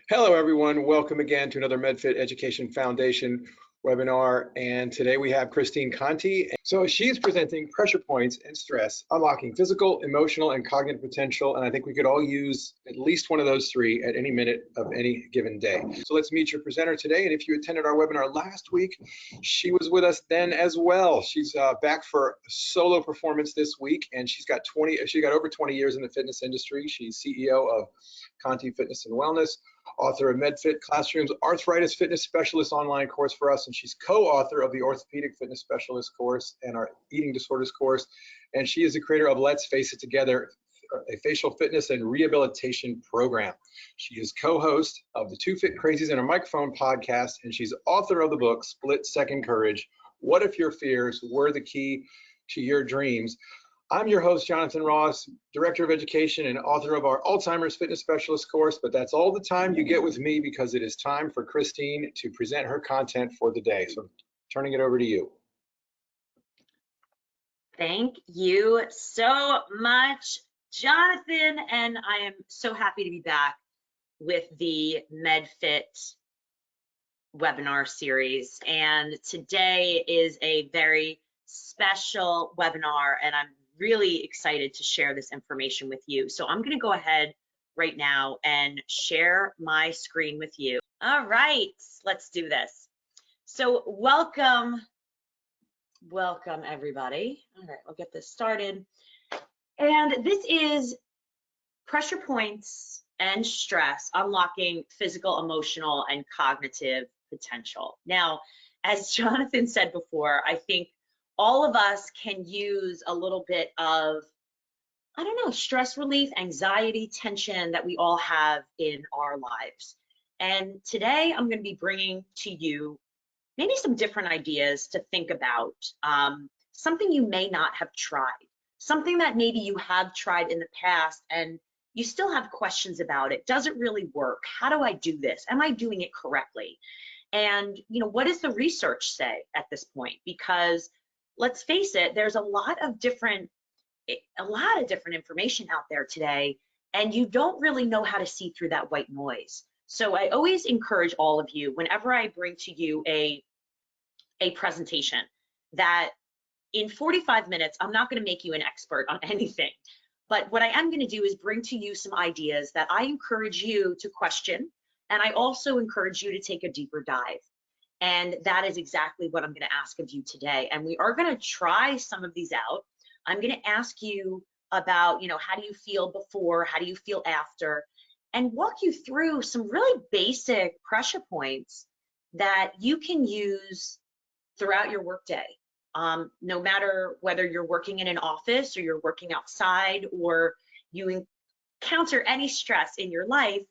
Hello, everyone. Welcome again to another MedFit Education Foundation webinar. And today we have Christine Conti. So she's presenting pressure points and stress, unlocking physical, emotional, and cognitive potential. And I think we could all use at least one of those three at any minute of any given day. So let's meet your presenter today. And if you attended our webinar last week, she was with us then as well. She's back for a solo performance this week, and she got over 20 years in the fitness industry. She's CEO of Conti Fitness and Wellness, author of MedFit Classroom's Arthritis Fitness Specialist online course for us, and she's co-author of the Orthopedic Fitness Specialist course and our Eating Disorders course. And she is the creator of Let's Face It Together, a facial fitness and rehabilitation program. She is co-host of the Two Fit Crazies and a Microphone podcast, and she's author of the book Split Second Courage: What If Your Fears Were the Key to Your Dreams? I'm your host, Jonathan Ross, Director of Education and author of our Alzheimer's Fitness Specialist course, but that's all the time you get with me because it is time for Christine to present her content for the day. So turning it over to you. Thank you so much, Jonathan, and I am so happy to be back with the MedFit webinar series. And today is a very special webinar, and I'm really excited to share this information with you. So I'm going to go ahead right now and share my screen with you. All right, let's do this. So welcome everybody. All right, I'll get this started. And this is pressure points and stress, unlocking physical, emotional, and cognitive potential. Now, as Jonathan said before, I think all of us can use a little bit of, stress relief, anxiety, tension that we all have in our lives. And today I'm going to be bringing to you maybe some different ideas to think about, something you may not have tried, something that maybe you have tried in the past and you still have questions about it. Does it really work? How do I do this? Am I doing it correctly? And, what does the research say at this point? Because let's face it, there's a lot of different information out there today, and you don't really know how to see through that white noise. So I always encourage all of you, whenever I bring to you a presentation, that in 45 minutes, I'm not going to make you an expert on anything. But what I am going to do is bring to you some ideas that I encourage you to question, and I also encourage you to take a deeper dive. And that is exactly what I'm going to ask of you today. And we are going to try some of these out. I'm going to ask you about, how do you feel before? How do you feel after? And walk you through some really basic pressure points that you can use throughout your workday. No matter whether you're working in an office or you're working outside or you encounter any stress in your life,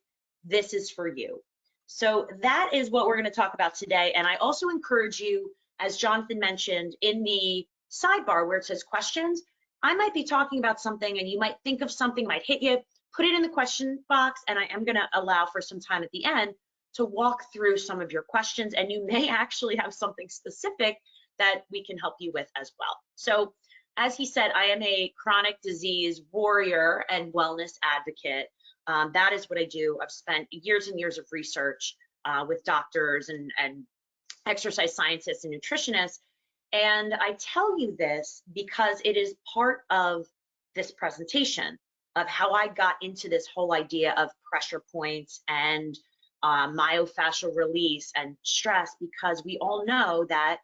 this is for you. So that is what we're going to talk about today. And I also encourage you, as Jonathan mentioned, in the sidebar where it says questions, I might be talking about something and you might think of something, might hit you, put it in the question box, and I am going to allow for some time at the end to walk through some of your questions, and you may actually have something specific that we can help you with as well. So as he said, I am a chronic disease warrior and wellness advocate. That is what I do. I've spent years and years of research with doctors and exercise scientists and nutritionists. And I tell you this because it is part of this presentation of how I got into this whole idea of pressure points and myofascial release and stress, because we all know that,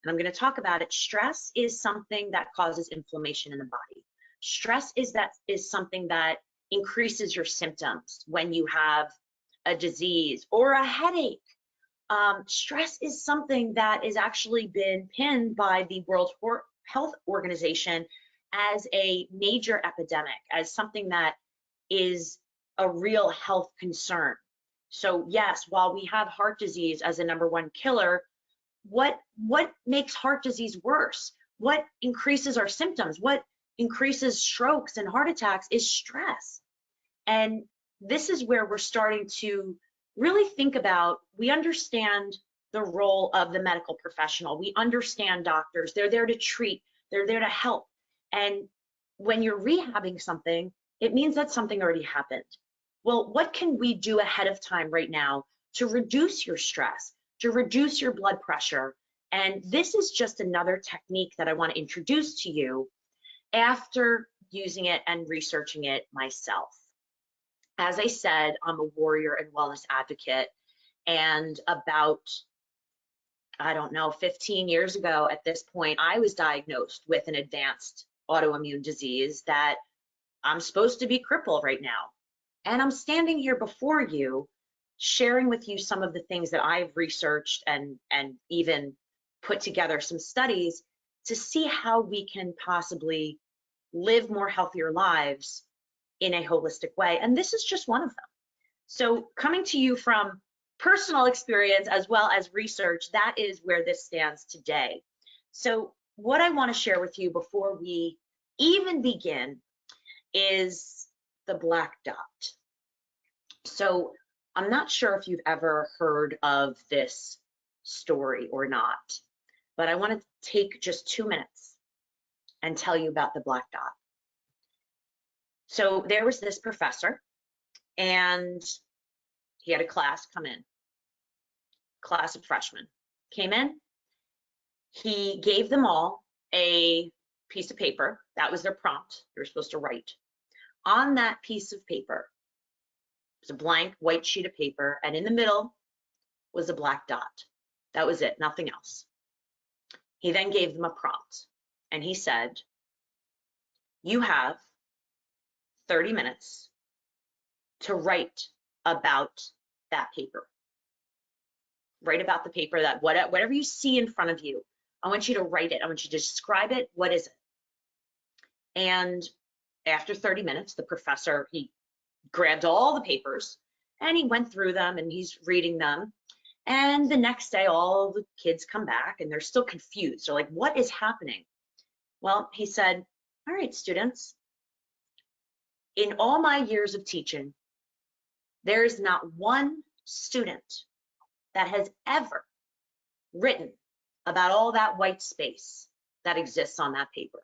and I'm going to talk about it, stress is something that causes inflammation in the body. Stress is something that increases your symptoms when you have a disease or a headache. Stress is something that has actually been pinned by the World Health Organization as a major epidemic, as something that is a real health concern. So yes, while we have heart disease as a #1 killer, what makes heart disease worse? What increases our symptoms? What increases strokes and heart attacks is stress. And this is where we're starting to really think about, we understand the role of the medical professional. We understand doctors. They're there to treat. They're there to help. And when you're rehabbing something, it means that something already happened. Well, what can we do ahead of time right now to reduce your stress, to reduce your blood pressure? And this is just another technique that I want to introduce to you after using it and researching it myself. As I said, I'm a warrior and wellness advocate, and about, I don't know, 15 years ago at this point, I was diagnosed with an advanced autoimmune disease that I'm supposed to be crippled right now. And I'm standing here before you, sharing with you some of the things that I've researched and even put together some studies to see how we can possibly live more healthier lives in a holistic way. And this is just one of them. So coming to you from personal experience as well as research, that is where this stands today. So what I want to share with you before we even begin is the black dot. So I'm not sure if you've ever heard of this story or not, but I want to take just 2 minutes and tell you about the black dot. So there was this professor, and he had a class come in, class of freshmen came in. He gave them all a piece of paper. That was their prompt. They were supposed to write. On that piece of paper was a blank white sheet of paper, and in the middle was a black dot. That was it, nothing else. He then gave them a prompt, and he said, you have 30 minutes to write about that paper. Write about the paper, that whatever you see in front of you, I want you to write it. I want you to describe it. What is it? And after 30 minutes, the professor, he grabbed all the papers and he went through them and he's reading them. And the next day, all the kids come back and they're still confused. They're like, what is happening? Well, he said, all right, students, in all my years of teaching, there is not one student that has ever written about all that white space that exists on that paper.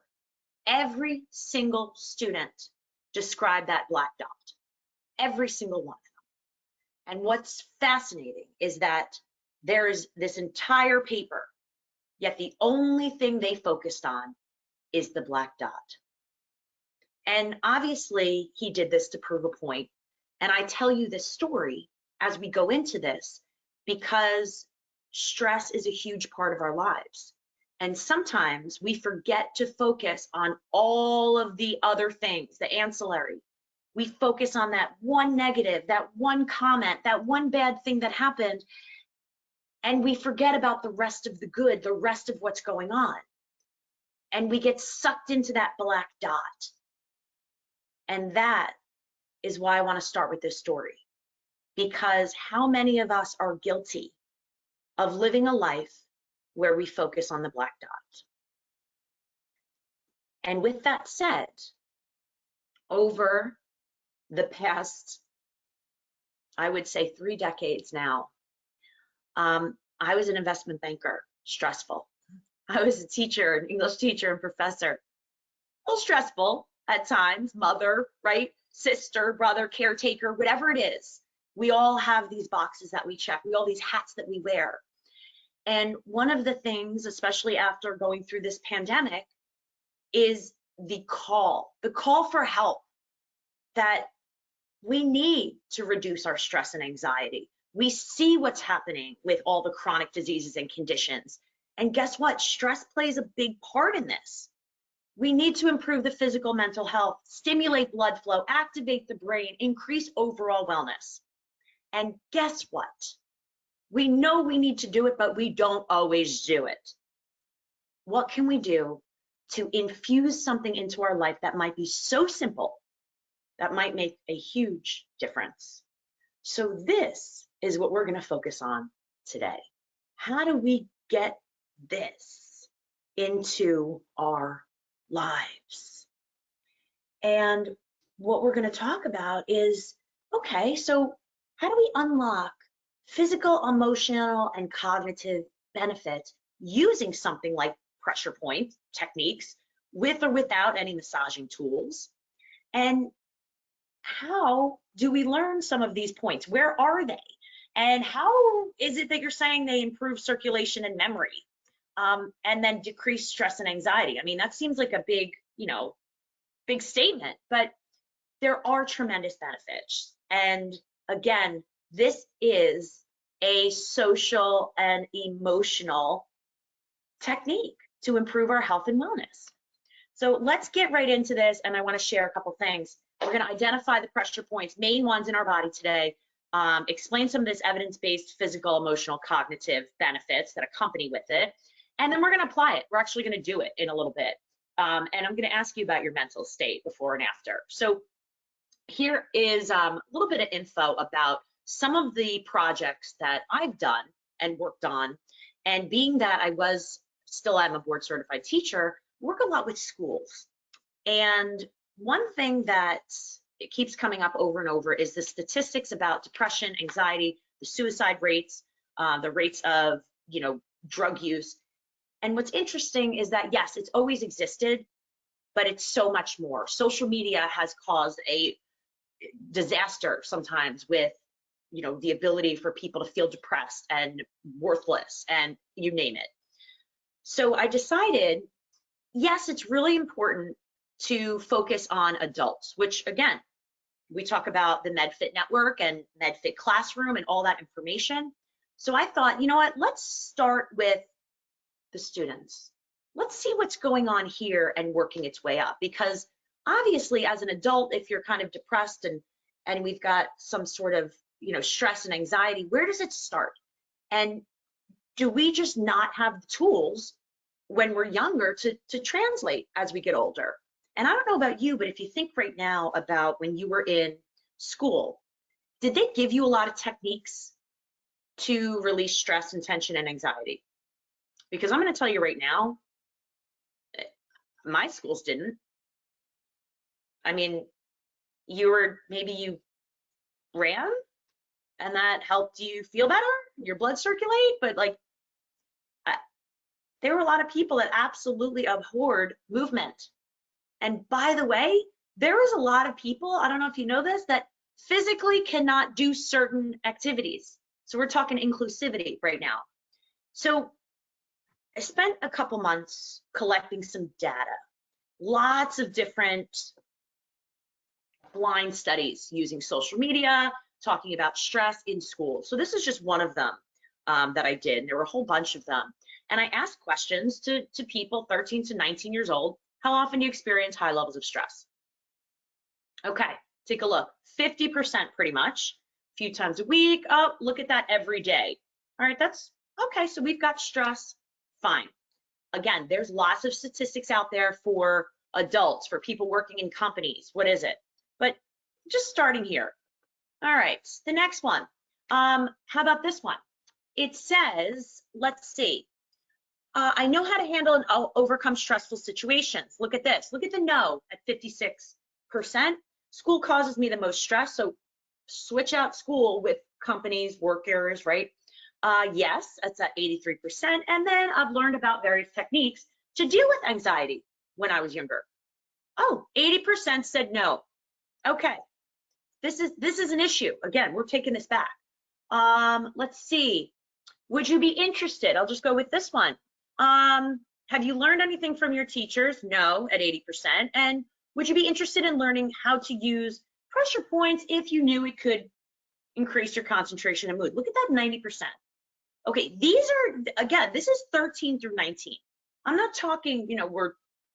Every single student described that black dot, every single one of them. And what's fascinating is that there is this entire paper, yet the only thing they focused on is the black dot. And obviously he did this to prove a point. And I tell you this story as we go into this because stress is a huge part of our lives. And sometimes we forget to focus on all of the other things, the ancillary. We focus on that one negative, that one comment, that one bad thing that happened, and we forget about the rest of the good, the rest of what's going on. And we get sucked into that black dot. And that is why I want to start with this story, because how many of us are guilty of living a life where we focus on the black dot? And with that said, over the past, I would say 3 decades now, I was an investment banker, stressful. I was a teacher, an English teacher and professor, a little stressful at times, mother, right? Sister, brother, caretaker, whatever it is. We all have these boxes that we check. We all have these hats that we wear. And one of the things, especially after going through this pandemic, is the call for help, that we need to reduce our stress and anxiety. We see what's happening with all the chronic diseases and conditions. And guess what? Stress plays a big part in this. We need to improve the physical, mental health, stimulate blood flow, activate the brain, increase overall wellness. And guess what? We know we need to do it, but we don't always do it. What can we do to infuse something into our life that might be so simple, that might make a huge difference? So this is what we're going to focus on today. How do we get this into our lives? And what we're going to talk about is, okay, so how do we unlock physical, emotional, and cognitive benefits using something like pressure point techniques, with or without any massaging tools? And how do we learn some of these points? Where are they? And how is it that you're saying they improve circulation and memory, and then decrease stress and anxiety? I mean, that seems like a big, big statement, but there are tremendous benefits. And again, this is a social and emotional technique to improve our health and wellness. So let's get right into this, and I want to share a couple things. We're going to identify the pressure points, main ones in our body today, explain some of this evidence-based physical, emotional, cognitive benefits that accompany with it, and then we're going to apply it. We're actually going to do it in a little bit, and I'm going to ask you about your mental state before and after. So here is a little bit of info about some of the projects that I've done and worked on, and being that I'm a board certified teacher, work a lot with schools. And one thing that it keeps coming up over and over is the statistics about depression, anxiety, the suicide rates, the rates of, drug use. And what's interesting is that, yes, it's always existed, but it's so much more. Social media has caused a disaster sometimes with, the ability for people to feel depressed and worthless and you name it. So I decided, yes, it's really important to focus on adults, which again, we talk about the MedFit network and MedFit classroom and all that information. So I thought, you know what, let's start with the students. Let's see what's going on here and working its way up, because obviously as an adult, if you're kind of depressed and we've got some sort of, stress and anxiety, where does it start? And do we just not have the tools when we're younger to translate as we get older? And I don't know about you, but if you think right now about when you were in school, did they give you a lot of techniques to release stress and tension and anxiety? Because I'm going to tell you right now, my schools didn't. I mean, maybe you ran and that helped you feel better, your blood circulate, but there were a lot of people that absolutely abhorred movement. And by the way, there is a lot of people, I don't know if you know this, that physically cannot do certain activities. So we're talking inclusivity right now. So I spent a couple months collecting some data, lots of different blind studies using social media, talking about stress in school. So this is just one of them that I did. And there were a whole bunch of them. And I asked questions to people 13 to 19 years old. How often do you experience high levels of stress? Okay, take a look. 50% pretty much, a few times a week. Oh, look at that every day. All right, that's okay. So we've got stress, fine. Again, there's lots of statistics out there for adults, for people working in companies. What is it? But just starting here. All right, the next one. How about this one? It says, let's see. I know how to handle and overcome stressful situations. Look at this. Look at the no at 56%. School causes me the most stress, so switch out school with companies, work areas, right? Yes, that's at 83%. And then I've learned about various techniques to deal with anxiety when I was younger. Oh, 80% said no. Okay, this is an issue. Again, we're taking this back. Let's see. Would you be interested? I'll just go with this one. Have you learned anything from your teachers? No, at 80%. And would you be interested in learning how to use pressure points if you knew it could increase your concentration and mood? Look at that 90%. Okay, these are, again, this is 13 through 19. I'm not talking,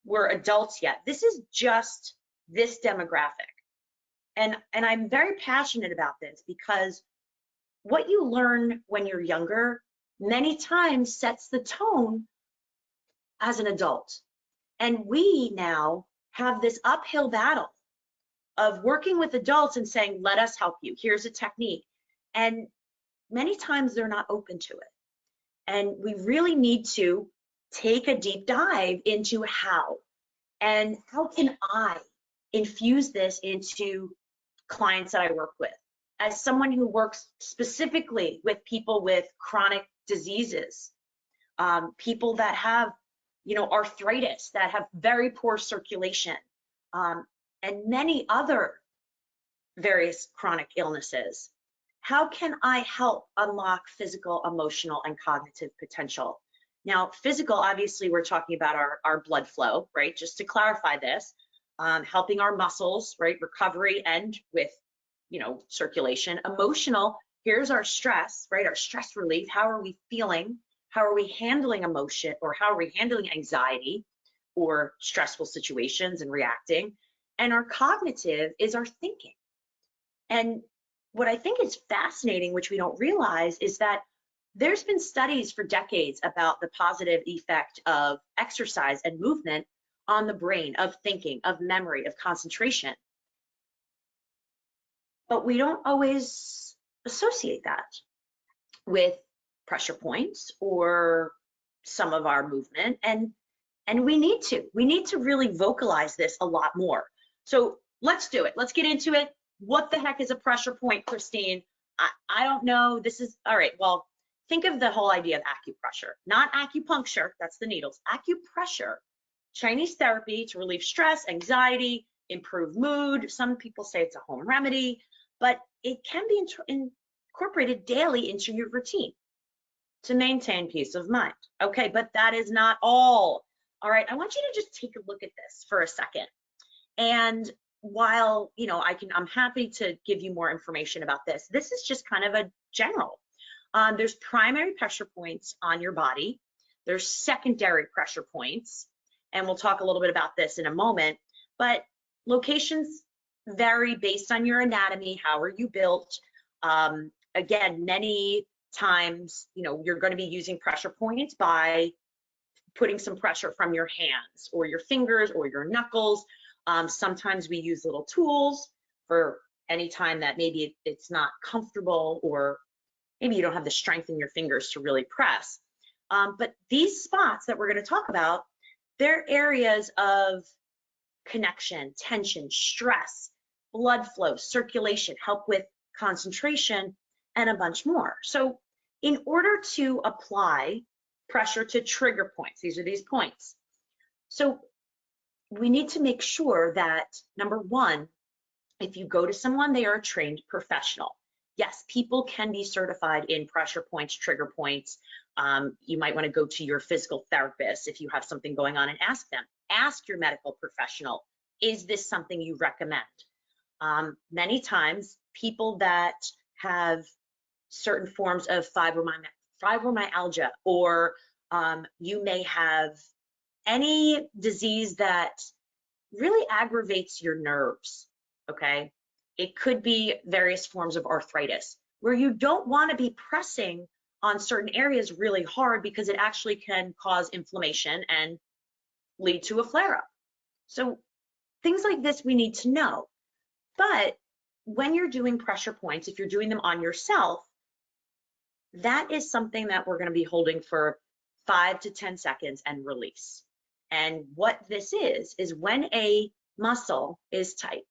we're adults yet. This is just this demographic. And I'm very passionate about this because what you learn when you're younger many times sets the tone as an adult. And we now have this uphill battle of working with adults and saying, let us help you. Here's a technique. And many times they're not open to it. And we really need to take a deep dive into how can I infuse this into clients that I work with. As someone who works specifically with people with chronic diseases, people that have, arthritis, that have very poor circulation, and many other various chronic illnesses. How can I help unlock physical, emotional, and cognitive potential? Now, physical, obviously, we're talking about our blood flow, right? Just to clarify this, helping our muscles, right? Recovery and with, circulation. Emotional, here's our stress, right? Our stress relief. How are we feeling? How are we handling emotion, or how are we handling anxiety or stressful situations and reacting? And our cognitive is our thinking. And what I think is fascinating, which we don't realize, is that there's been studies for decades about the positive effect of exercise and movement on the brain, of thinking, of memory, of concentration. But we don't always associate that with pressure points or some of our movement. And we need to really vocalize this a lot more. So let's do it. Let's get into it. What the heck is a pressure point, Christine? I don't know. This is, all right, well, think of the whole idea of acupressure, not acupuncture, that's the needles. Acupressure, Chinese therapy to relieve stress, anxiety, improve mood. Some people say it's a home remedy, but it can be incorporated daily into your routine to maintain peace of mind. Okay, but that is not all. All right, I want you to just take a look at this for a second. And while, I'm happy to give you more information about this, this is just kind of a general. There's primary pressure points on your body. There's secondary pressure points, and we'll talk a little bit about this in a moment, but locations vary based on your anatomy. How are you built? Again, many times, you're going to be using pressure points by putting some pressure from your hands or your fingers or your knuckles. Sometimes we use little tools for any time that maybe it's not comfortable, or maybe you don't have the strength in your fingers to really press. But these spots that we're going to talk about, they're areas of connection, tension, stress, blood flow, circulation, help with concentration, and a bunch more. So in order to apply pressure to trigger points, these are these points. So we need to make sure that, number one, if you go to someone, they are a trained professional. Yes, people can be certified in pressure points, trigger points. You might want to go to your physical therapist if you have something going on and ask them. Ask your medical professional, is this something you recommend? Many times, people that have certain forms of fibromyalgia, or you may have any disease that really aggravates your nerves, okay? It could be various forms of arthritis, where you don't want to be pressing on certain areas really hard, because it actually can cause inflammation and lead to a flare-up. So things like this we need to know. But when you're doing pressure points, if you're doing them on yourself, that is something that we're going to be holding for 5 to 10 seconds and release. And what this is when a muscle is tight,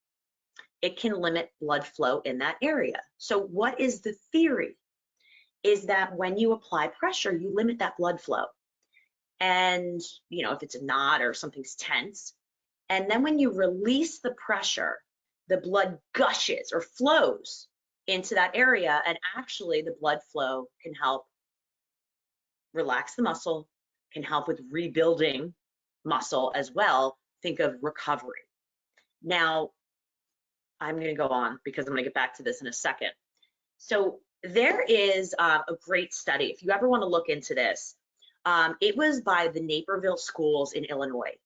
it can limit blood flow in that area. So what is the theory? Is that when you apply pressure, you limit that blood flow. And, if it's a knot or something's tense, and then when you release the pressure, the blood gushes or flows into that area, and actually the blood flow can help relax the muscle, can help with rebuilding muscle as well. Think of recovery. Now, I'm going to go on because I'm going to get back to this in a second. So there is a great study. If you ever want to look into this, it was by the Naperville schools in Illinois.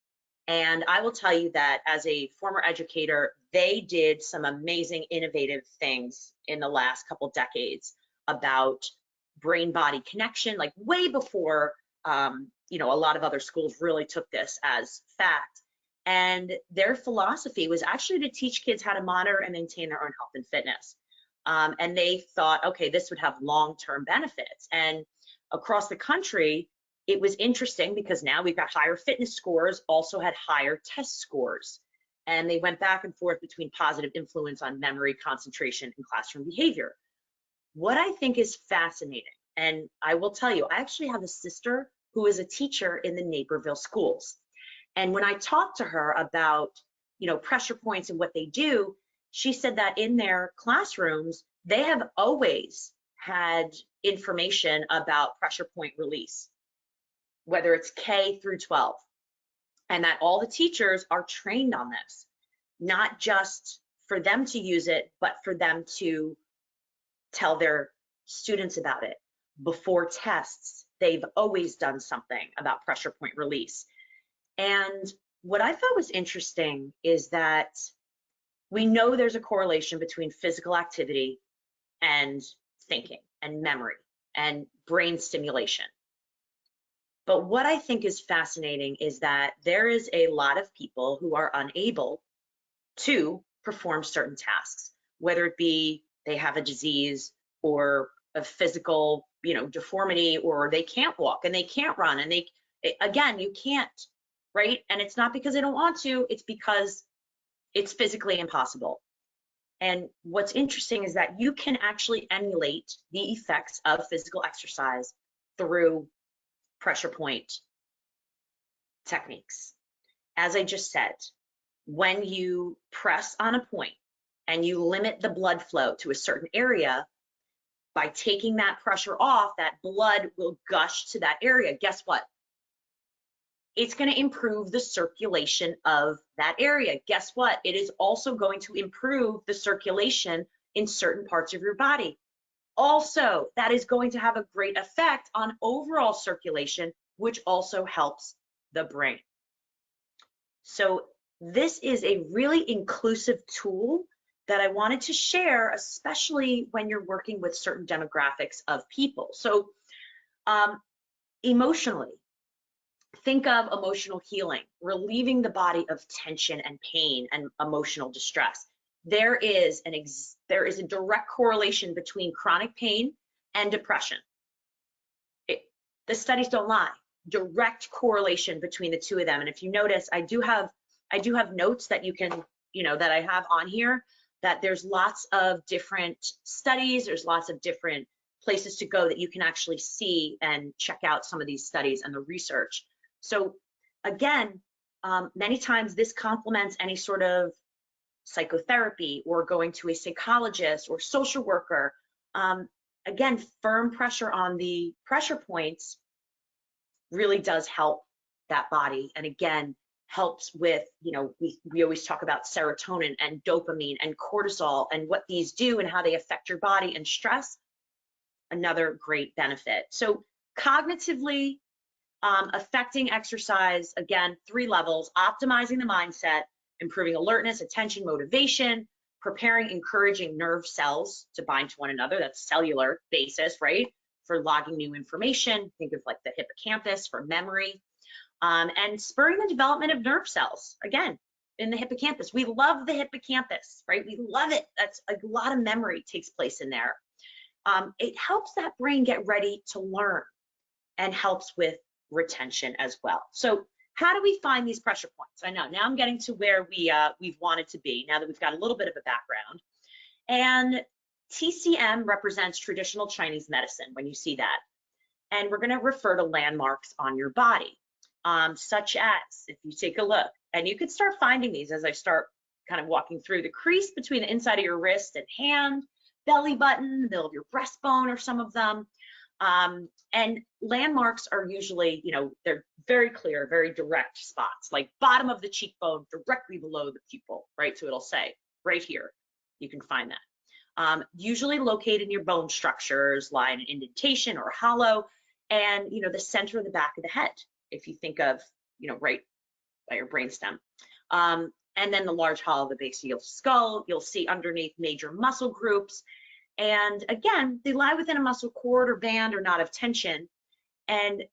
And I will tell you that as a former educator, they did some amazing, innovative things in the last couple decades about brain-body connection, like way before, a lot of other schools really took this as fact. And their philosophy was actually to teach kids how to monitor and maintain their own health and fitness. And they thought, okay, this would have long-term benefits. And across the country, it was interesting because now we've got higher fitness scores, also had higher test scores. And they went back and forth between positive influence on memory, concentration, and classroom behavior. What I think is fascinating, and I will tell you, I actually have a sister who is a teacher in the Naperville schools. And when I talked to her about, pressure points and what they do, she said that in their classrooms, they have always had information about pressure point release, whether it's K through 12, and that all the teachers are trained on this, not just for them to use it, but for them to tell their students about it. Before tests, they've always done something about pressure point release. And what I thought was interesting is that we know there's a correlation between physical activity and thinking and memory and brain stimulation. But what I think is fascinating is that there is a lot of people who are unable to perform certain tasks, whether it be they have a disease or a physical, deformity, or they can't walk and they can't run, and again, you can't, right? And it's not because they don't want to, it's because it's physically impossible. And what's interesting is that you can actually emulate the effects of physical exercise through pressure point techniques. As I just said, when you press on a point and you limit the blood flow to a certain area, by taking that pressure off, that blood will gush to that area. Guess what? It's going to improve the circulation of that area. Guess what? It is also going to improve the circulation in certain parts of your body. Also, that is going to have a great effect on overall circulation, which also helps the brain. So this is a really inclusive tool that I wanted to share, especially when you're working with certain demographics of people. So emotionally, think of emotional healing, relieving the body of tension and pain and emotional distress. There is a direct correlation between chronic pain and depression. The studies don't lie. Direct correlation between the two of them. And if you notice, I do have notes that you can, that I have on here, that there's lots of different studies, there's lots of different places to go that you can actually see and check out some of these studies and the research. So again, many times this complements any sort of psychotherapy or going to a psychologist or social worker. Again, firm pressure on the pressure points really does help that body. And again, helps with, we always talk about serotonin and dopamine and cortisol and what these do and how they affect your body, and stress, another great benefit. So cognitively affecting exercise, again, 3 levels: optimizing the mindset, improving alertness, attention, motivation, preparing, encouraging nerve cells to bind to one another. That's cellular basis, right? For logging new information. Think of like the hippocampus for memory. And spurring the development of nerve cells, again, in the hippocampus. We love the hippocampus, right? We love it. That's a lot of memory takes place in there. It helps that brain get ready to learn and helps with retention as well. So how do we find these pressure points? I know now I'm getting to where we've wanted to be now that we've got a little bit of a background. And TCM represents traditional Chinese medicine when you see that. And we're going to refer to landmarks on your body. Such as, if you take a look, and you could start finding these as I start kind of walking through, the crease between the inside of your wrist and hand, belly button, the middle of your breastbone, or some of them. And landmarks are usually, they're very clear, very direct spots, like bottom of the cheekbone, directly below the pupil, right? So it'll say right here, you can find that. Usually located in your bone structures, lie an indentation or hollow, and, the center of the back of the head. If you think of, right by your brainstem. And then the large hollow of the base of your skull, you'll see underneath major muscle groups. And again, they lie within a muscle cord or band or knot of tension. And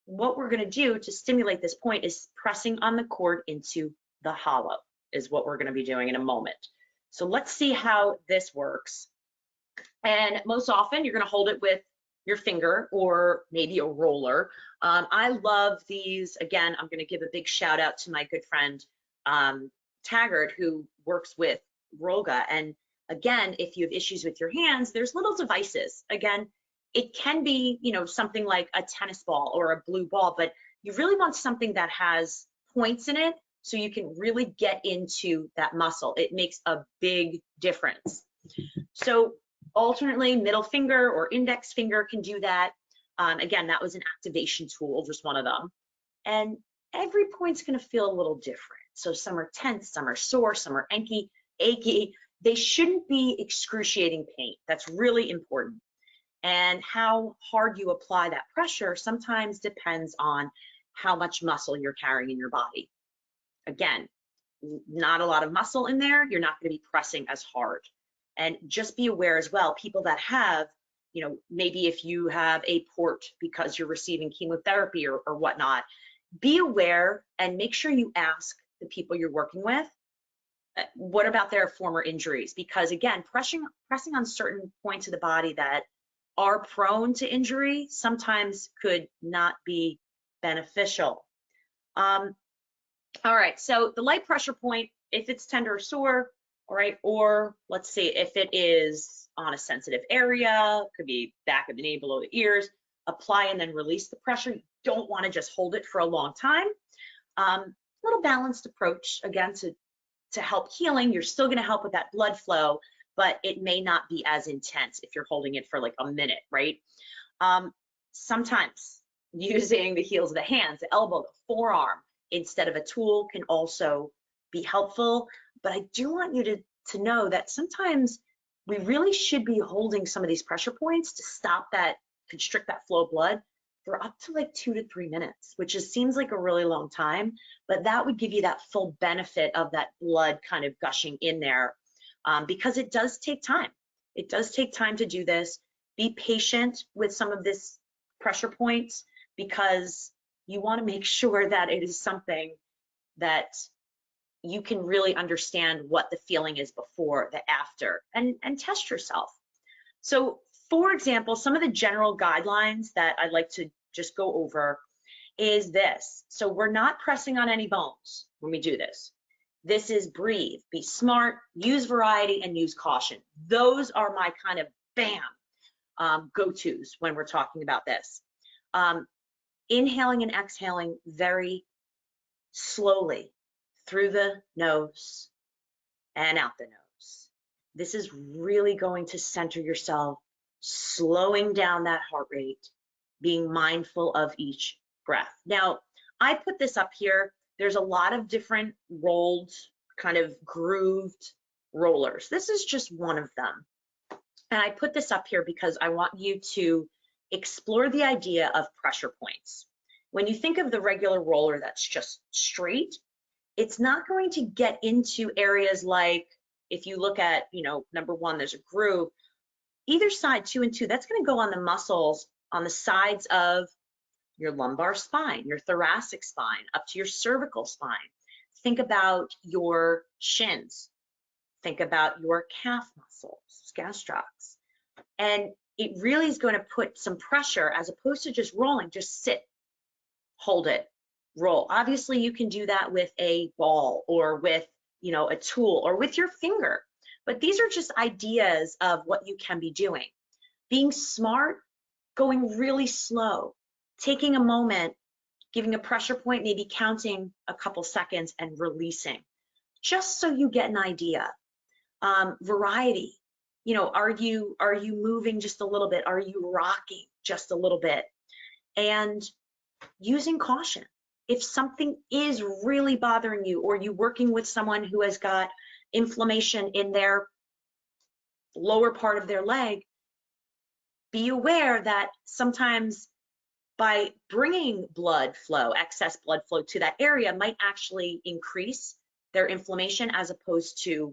what we're going to do to stimulate this point is pressing on the cord into the hollow is what we're going to be doing in a moment. So let's see how this works. And most often you're going to hold it with your finger or maybe a roller. I love these. Again, I'm going to give a big shout out to my good friend Taggart, who works with Rolga. And again, if you have issues with your hands, there's little devices. Again, it can be, something like a tennis ball or a blue ball, but you really want something that has points in it so you can really get into that muscle. It makes a big difference. So alternately, middle finger or index finger can do that. Again, that was an activation tool, just one of them. And every point's gonna feel a little different. So some are tense, some are sore, some are achy. They shouldn't be excruciating pain. That's really important. And how hard you apply that pressure sometimes depends on how much muscle you're carrying in your body. Again, not a lot of muscle in there, you're not gonna be pressing as hard. And just be aware as well, people that have, maybe if you have a port because you're receiving chemotherapy or whatnot, be aware and make sure you ask the people you're working with, what about their former injuries? Because again, pressing on certain points of the body that are prone to injury sometimes could not be beneficial. All right, so the light pressure point, if it's tender or sore, all right, or let's say if it is on a sensitive area, could be back of the knee, below the ears, apply and then release the pressure. You don't want to just hold it for a long time. Little balanced approach, again, to help healing. You're still going to help with that blood flow, but it may not be as intense if you're holding it for like a minute, right? Sometimes using the heels of the hands, the elbow, the forearm, instead of a tool can also be helpful. But I do want you to know that sometimes we really should be holding some of these pressure points to stop that, constrict that flow of blood for up to like 2 to 3 minutes, which just seems like a really long time, but that would give you that full benefit of that blood kind of gushing in there, because it does take time. It does take time to do this. Be patient with some of this pressure points because you want to make sure that it is something that you can really understand what the feeling is before, the after, and test yourself. So for example, some of the general guidelines that I'd like to just go over is this. So we're not pressing on any bones when we do this. This is breathe, be smart, use variety, and use caution. Those are my kind of bam go-tos when we're talking about this. Inhaling and exhaling very slowly through the nose and out the nose. This is really going to center yourself, slowing down that heart rate, being mindful of each breath. Now, I put this up here. There's a lot of different rolled, kind of grooved rollers. This is just one of them. And I put this up here because I want you to explore the idea of pressure points. When you think of the regular roller that's just straight, it's not going to get into areas like, if you look at, number one, there's a groove. Either side, 2 and 2, that's going to go on the muscles on the sides of your lumbar spine, your thoracic spine, up to your cervical spine. Think about your shins. Think about your calf muscles, gastrocs. And it really is going to put some pressure as opposed to just rolling. Just sit, hold it, roll. Obviously, you can do that with a ball or with, a tool or with your finger. But these are just ideas of what you can be doing. Being smart, going really slow, taking a moment, giving a pressure point, maybe counting a couple seconds and releasing, just so you get an idea. Variety, are you moving just a little bit? Are you rocking just a little bit? And using caution. If something is really bothering you, or you're working with someone who has got inflammation in their lower part of their leg, be aware that sometimes by bringing blood flow, excess blood flow to that area might actually increase their inflammation as opposed to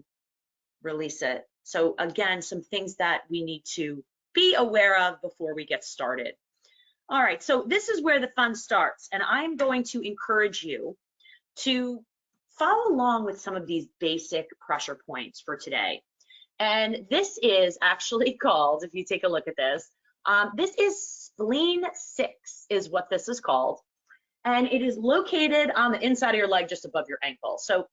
release it. So again, some things that we need to be aware of before we get started. All right, so this is where the fun starts, and I'm going to encourage you to follow along with some of these basic pressure points for today. And this is actually called, if you take a look at this is spleen 6 is what this is called. And it is located on the inside of your leg, just above your ankle. So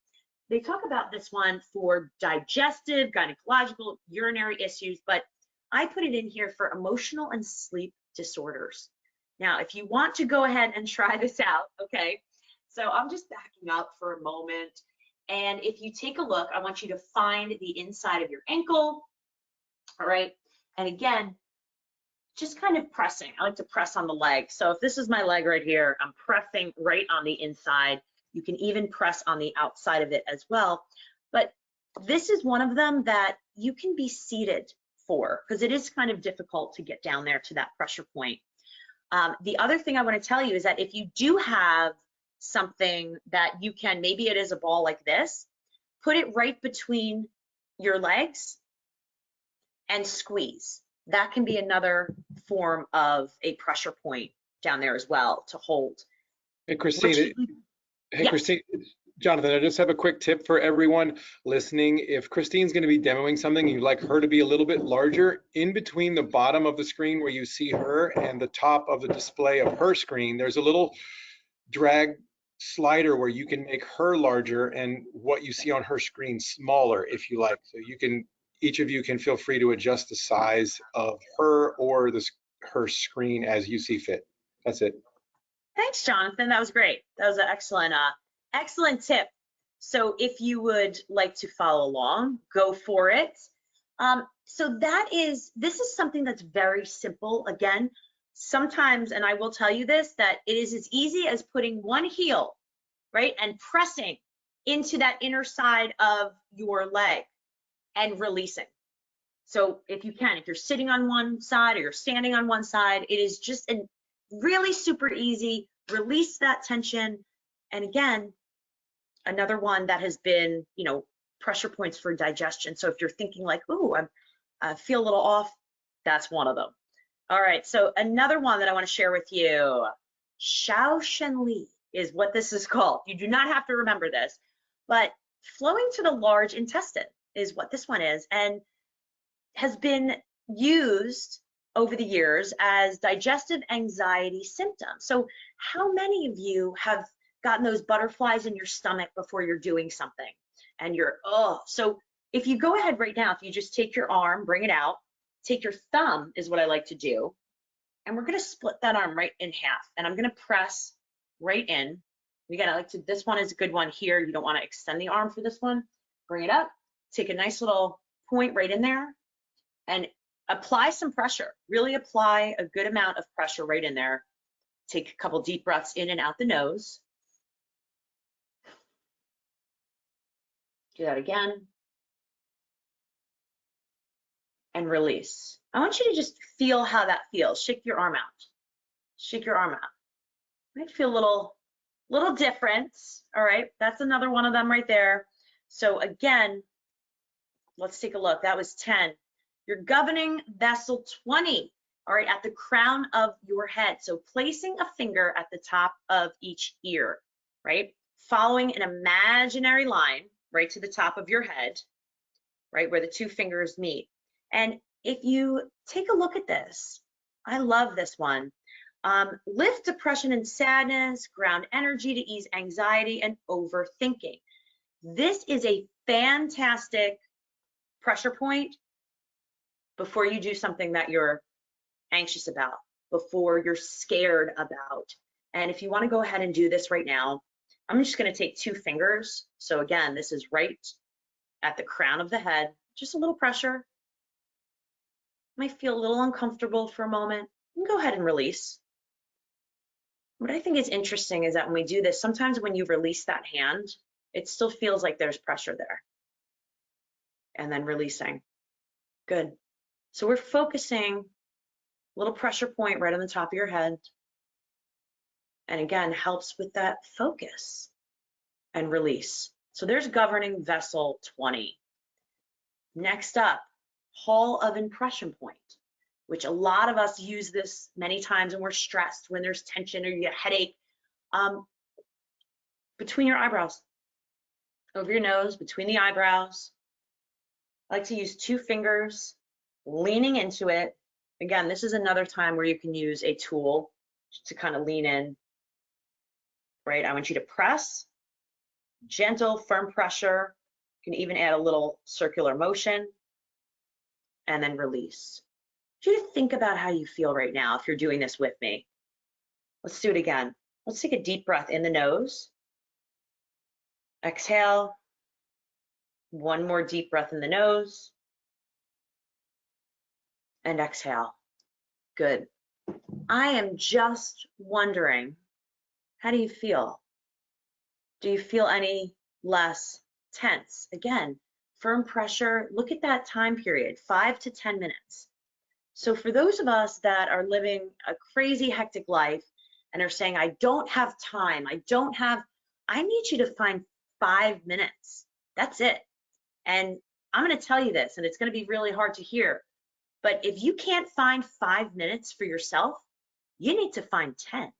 they talk about this one for digestive, gynecological, urinary issues, but I put it in here for emotional and sleep disorders. Now, if you want to go ahead and try this out, okay, So I'm just backing up for a moment. And if you take a look, I want you to find the inside of your ankle. All right. And again, just kind of pressing. I like to press on the leg. So if this is my leg right here, I'm pressing right on the inside. You can even press on the outside of it as well. But this is one of them that you can be seated for, because it is kind of difficult to get down there to that pressure point. The other thing I want to tell you is that if you do have something that you can, maybe it is a ball like this, put it right between your legs and squeeze. That can be another form of a pressure point down there as well to hold. Hey, Christine. Hey, Yes. Christine. Jonathan, I just have a quick tip for everyone listening. If Christine's going to be demoing something, you'd like her to be a little bit larger, in between the bottom of the screen where you see her and the top of the display of her screen, there's a little drag slider where you can make her larger and what you see on her screen smaller if you like. So you can, each of you can feel free to adjust the size of her or her screen as you see fit. That's it. Thanks, Jonathan. That was great. That was an excellent tip. So if you would like to follow along, go for it. So this is something that's very simple. Again, sometimes, and I will tell you this, that it is as easy as putting one heel, right, and pressing into that inner side of your leg and releasing. So if you can, if you're sitting on one side or you're standing on one side, it is just a really super easy. Release that tension. And again, another one that has been, pressure points for digestion. So if you're thinking like, ooh, I feel a little off, that's one of them. All right, so another one that I want to share with you, Xiao Shen Li is what this is called. You do not have to remember this, but flowing to the large intestine is what this one is, and has been used over the years as digestive anxiety symptoms. So how many of you have gotten those butterflies in your stomach before you're doing something and so if you go ahead right now, if you just take your arm, bring it out, take your thumb is what I like to do, and we're going to split that arm right in half, and I'm going to press right in. Again, this one is a good one here. You don't want to extend the arm for this one. Bring it up, take a nice little point right in there, and apply some pressure. Really apply a good amount of pressure right in there. Take a couple deep breaths in and out the nose. Do that again. And release. I want you to just feel how that feels. Shake your arm out. Shake your arm out. Might feel a little different. All right, that's another one of them right there. So again, let's take a look. That was 10. Your governing vessel 20, all right, at the crown of your head. So placing a finger at the top of each ear, right? Following an imaginary line right to the top of your head, right, where the two fingers meet. And if you take a look at this, I love this one. Lift depression and sadness, ground energy to ease anxiety and overthinking. This is a fantastic pressure point before you do something that you're anxious about, before you're scared about. And if you want to go ahead and do this right now, I'm just going to take 2 fingers. So again, this is right at the crown of the head, just a little pressure. Might feel a little uncomfortable for a moment. You can go ahead and release. What I think is interesting is that when we do this, sometimes when you release that hand, it still feels like there's pressure there. And then releasing. Good. So we're focusing a little pressure point right on the top of your head. And again, helps with that focus and release. So there's governing vessel 20. Next up, hall of impression point, which a lot of us use this many times when we're stressed, when there's tension or you get a headache. Between your eyebrows, over your nose, between the eyebrows. I like to use 2 fingers, leaning into it. Again, this is another time where you can use a tool to kind of lean in, right? I want you to press, gentle, firm pressure. You can even add a little circular motion, and then release. I want you to think about how you feel right now if you're doing this with me. Let's do it again. Let's take a deep breath in the nose. Exhale. One more deep breath in the nose. And exhale. Good. I am just wondering, how do you feel? Do you feel any less tense? Again, firm pressure, look at that time period, 5 to 10 minutes. So for those of us that are living a crazy, hectic life and are saying, I don't have time, I need you to find 5 minutes. That's it. And I'm going to tell you this, and it's going to be really hard to hear, but if you can't find 5 minutes for yourself, you need to find 10,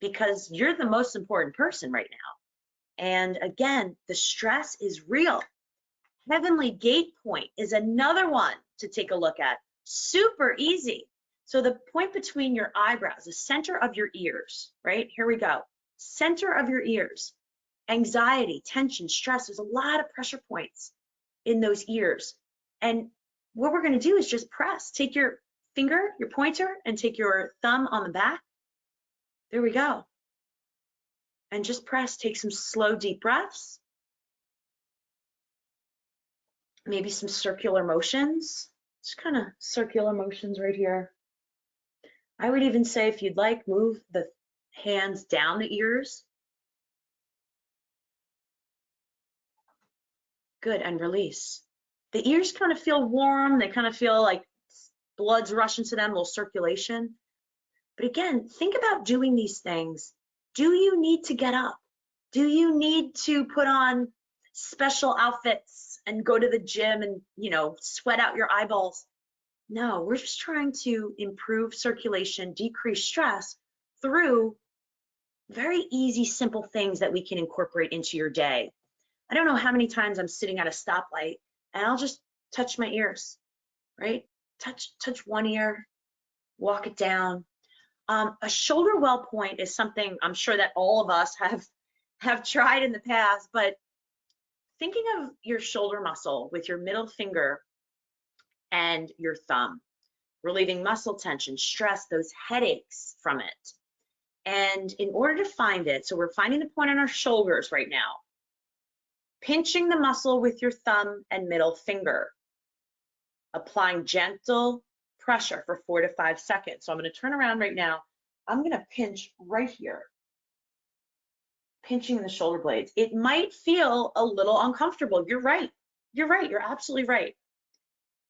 because you're the most important person right now. And again, the stress is real. Heavenly Gate Point is another one to take a look at. Super easy. So the point between your eyebrows, the center of your ears, right? Here we go. Center of your ears. Anxiety, tension, stress. There's a lot of pressure points in those ears. And what we're going to do is just press. Take your finger, your pointer, and take your thumb on the back. There we go. And just press. Take some slow, deep breaths. Maybe some circular motions. Just kind of circular motions right here. I would even say, if you'd like, move the hands down the ears. Good, and release. The ears kind of feel warm. They kind of feel like blood's rushing to them, a little circulation. But again, think about doing these things. Do you need to get up? Do you need to put on special outfits and go to the gym and, sweat out your eyeballs? No, we're just trying to improve circulation, decrease stress through very easy, simple things that we can incorporate into your day. I don't know how many times I'm sitting at a stoplight and I'll just touch my ears, right? Touch one ear, walk it down. A shoulder well point is something I'm sure that all of us have tried in the past, but thinking of your shoulder muscle with your middle finger and your thumb, relieving muscle tension, stress, those headaches from it. And in order to find it, so we're finding the point on our shoulders right now, pinching the muscle with your thumb and middle finger, applying gentle pressure for 4 to 5 seconds. So I'm going to turn around right now. I'm going to pinch right here, pinching the shoulder blades. It might feel a little uncomfortable. You're right. You're absolutely right.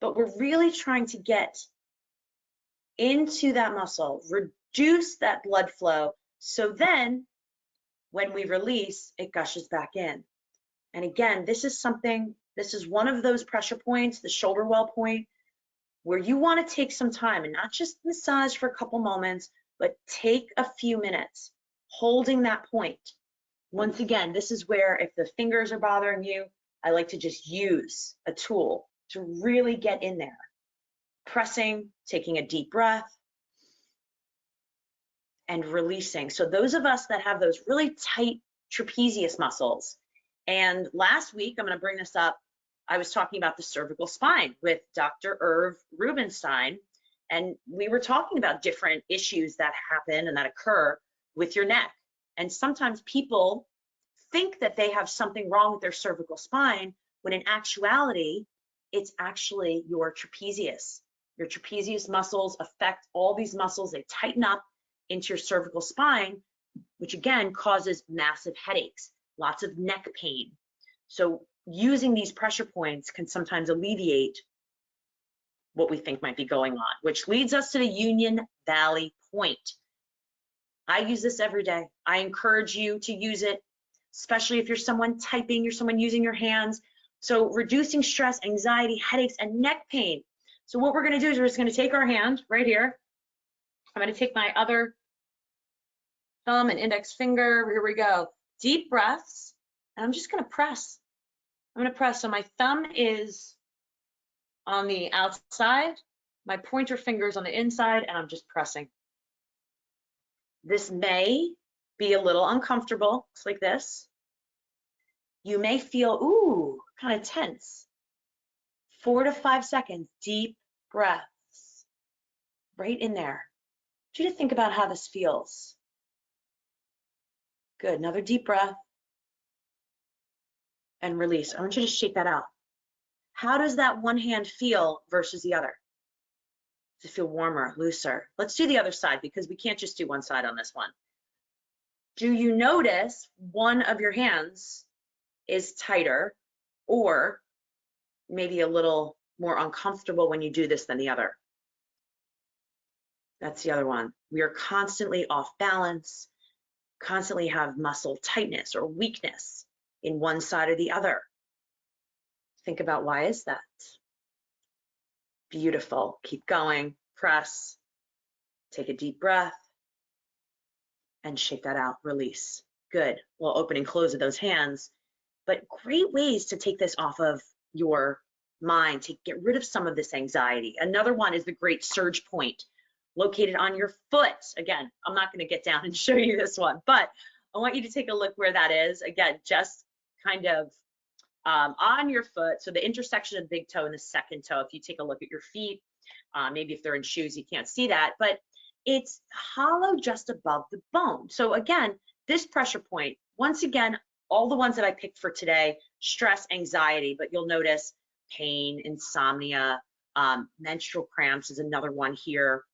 But we're really trying to get into that muscle, reduce that blood flow, so then when we release, it gushes back in. And again, this is one of those pressure points, the shoulder well point, where you want to take some time and not just massage for a couple moments, but take a few minutes holding that point. Once again, this is where, if the fingers are bothering you, I like to just use a tool to really get in there. Pressing, taking a deep breath, and releasing. So those of us that have those really tight trapezius muscles, and last week, I'm going to bring this up, I was talking about the cervical spine with Dr. Irv Rubinstein, and we were talking about different issues that happen and that occur with your neck. And sometimes people think that they have something wrong with their cervical spine, when in actuality, it's actually your trapezius. Your trapezius muscles affect all these muscles. They tighten up into your cervical spine, which again causes massive headaches, lots of neck pain. So using these pressure points can sometimes alleviate what we think might be going on, which leads us to the Union Valley Point. I use this every day. I encourage you to use it, especially if you're someone typing, you're someone using your hands. So reducing stress, anxiety, headaches, and neck pain. So what we're going to do is we're just going to take our hand right here. I'm going to take my other thumb and index finger. Here we go. Deep breaths. And I'm just going to press. I'm going to press. So my thumb is on the outside, my pointer finger is on the inside, and I'm just pressing. This may be a little uncomfortable. It's like this. You may feel, ooh, kind of tense. 4 to 5 seconds, deep breaths, right in there. I want you to think about how this feels. Good, another deep breath. and release. I want you to shake that out. How does that one hand feel versus the other? Does it feel warmer, looser? Let's do the other side because we can't just do one side on this one. Do you notice one of your hands is tighter or maybe a little more uncomfortable when you do this than the other? That's the other one. We are constantly off balance, constantly have muscle tightness or weakness in one side or the other. Think about why is that? Beautiful. Keep going. Press. Take a deep breath and shake that out. Release. Good. Well, open and close of those hands, but great ways to take this off of your mind, to get rid of some of this anxiety. Another one is the great surge point located on your foot. Again, I'm not going to get down and show you this one, but I want you to take a look where that is. Again, just kind of on your foot. So the intersection of the big toe and the second toe, if you take a look at your feet, maybe if they're in shoes, you can't see that, but it's hollow just above the bone. So again, this pressure point, once again, all the ones that I picked for today, stress, anxiety, but you'll notice pain, insomnia, menstrual cramps is another one here.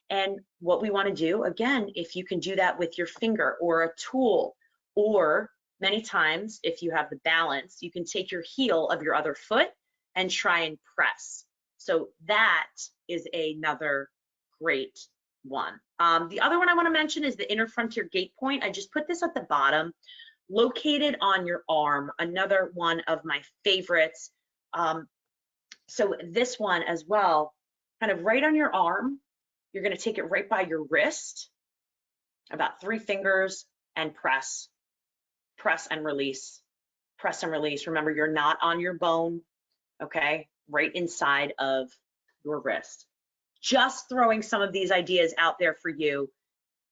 And what we want to do, again, if you can do that with your finger or a tool, or many times, if you have the balance, you can take your heel of your other foot and try and press. So that is another great one. The other one I want to mention is the inner frontier gate point. I just put this at the bottom, located on your arm, another one of my favorites. So this one as well, kind of right on your arm, you're going to take it right by your wrist, about 3 fingers, and press. Press and release, press and release. Remember, you're not on your bone, okay? Right inside of your wrist. Just throwing some of these ideas out there for you.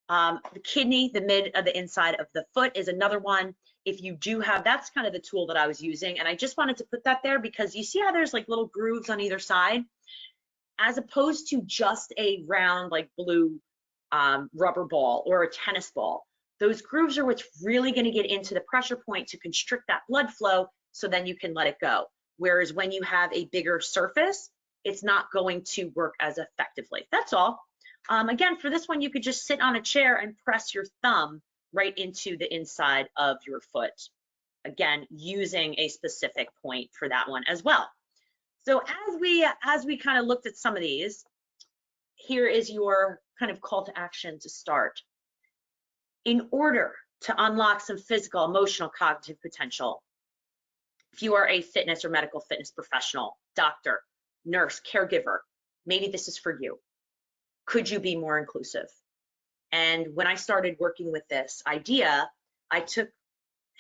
The kidney, the mid of the inside of the foot is another one. If you do have, that's kind of the tool that I was using. And I just wanted to put that there because you see how there's like little grooves on either side, as opposed to just a round like blue rubber ball or a tennis ball. Those grooves are what's really going to get into the pressure point to constrict that blood flow, so then you can let it go. Whereas when you have a bigger surface, it's not going to work as effectively. That's all. Again, for this one, you could just sit on a chair and press your thumb right into the inside of your foot. Again, using a specific point for that one as well. So as we kind of looked at some of these, here is your kind of call to action to start. In order to unlock some physical, emotional, cognitive potential, if you are a fitness or medical fitness professional, doctor, nurse, caregiver, maybe this is for you. Could you be more inclusive? And when I started working with this idea, I took,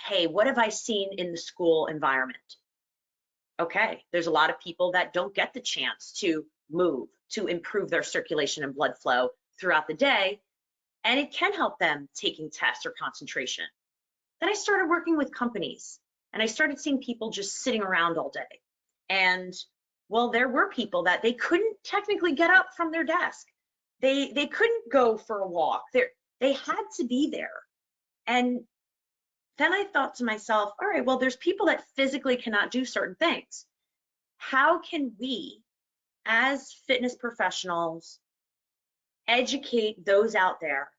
hey, what have I seen in the school environment? Okay, there's a lot of people that don't get the chance to move, to improve their circulation and blood flow throughout the day. And it can help them taking tests or concentration. Then I started working with companies and I started seeing people just sitting around all day. And well, there were people that they couldn't technically get up from their desk. They couldn't go for a walk. They had to be there. And then I thought to myself, all right, well, there's people that physically cannot do certain things. How can we, as fitness professionals, educate those out there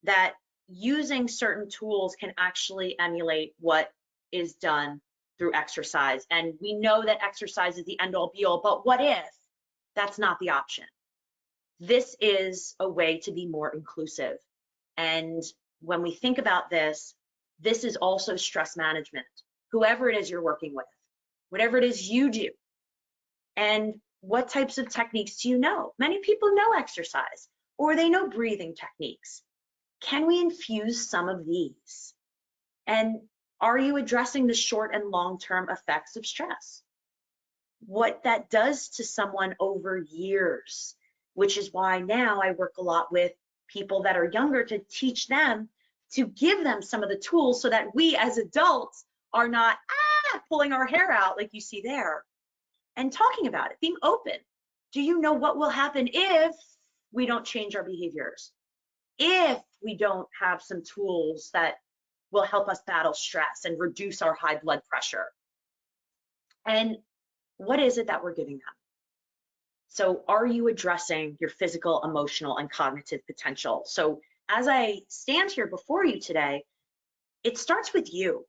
that using certain tools can actually emulate what is done through exercise? And we know that exercise is the end all be all, but what if that's not the option? This is a way to be more inclusive. And when we think about this, this is also stress management. Whoever it is you're working with, whatever it is you do, and what types of techniques do you know? Many people know exercise or they know breathing techniques. Can we infuse some of these? And are you addressing the short and long-term effects of stress? What that does to someone over years, which is why now I work a lot with people that are younger to teach them, to give them some of the tools so that we as adults are not pulling our hair out like you see there, and talking about it, being open. Do you know what will happen if we don't change our behaviors? If we don't have some tools that will help us battle stress and reduce our high blood pressure. And what is it that we're giving them? So are you addressing your physical, emotional, and cognitive potential? So as I stand here before you today, it starts with you.